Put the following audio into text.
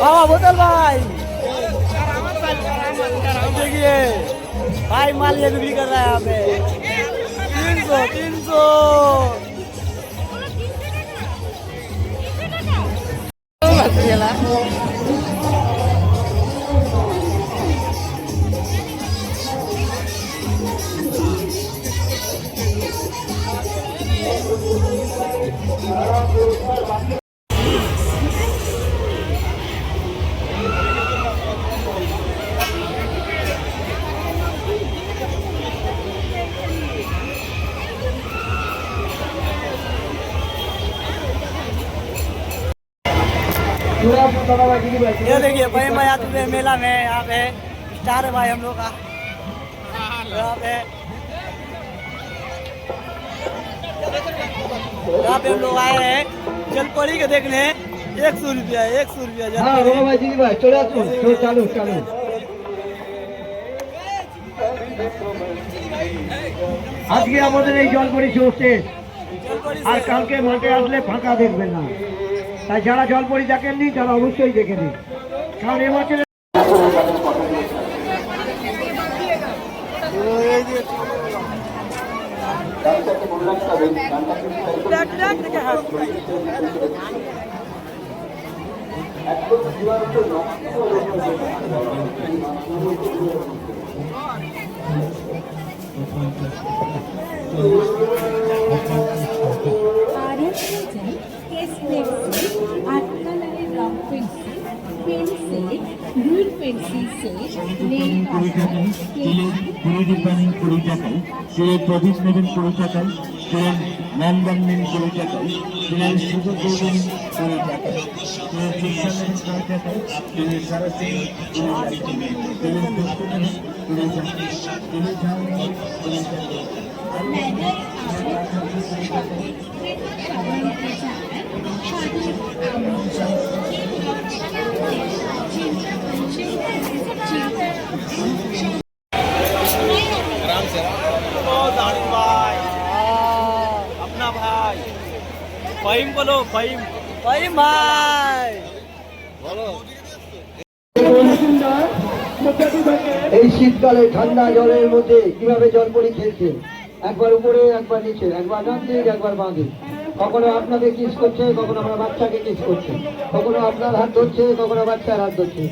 बाबा बोतल भाई देखिए भाई माल ये बिक्री कर रहा है यहाँ पे 300 ये देखिए भाई मैं यहाँ पे मेला में यहाँ पे स्टार है भाई हम लोग का यहाँ पे हम लोग आए हैं जलपरी के देखने 100 रुपया 100 रुपया चालू चालू আজকে আমাদের এই জলপরি চলছে আর কালকে মাঠে আসলে ফাঁকা দেখবেন না তাই যারা জলপরি দেখেননি তারা অবশ্যই দেখে নিন কারণ এ মাঠে প্রদীপ নেবেন 20 টাকায়, নন্দন নেন 20 টাকায়, সুযোগ দেবেন 20 টাকায়, চিকিৎসা নেবেন 20 টাকায়, সারাতে 20 अपना भाई फाइम बोलो फाइम फाइम भाई बोलो এই শীতকালে ঠান্ডা জলের মধ্যে কিভাবে জলপরি খেলছে, একবার উপরে একবার নিচে, একবার ডান দিক একবার বাঁ দিক, কখনো আপনাকে কিস করছে, কখনো আমরা বাচ্চাকে কিস করছে, কখনো আপনার হাত ধরছে, কখনো বাচ্চার হাত ধরছে।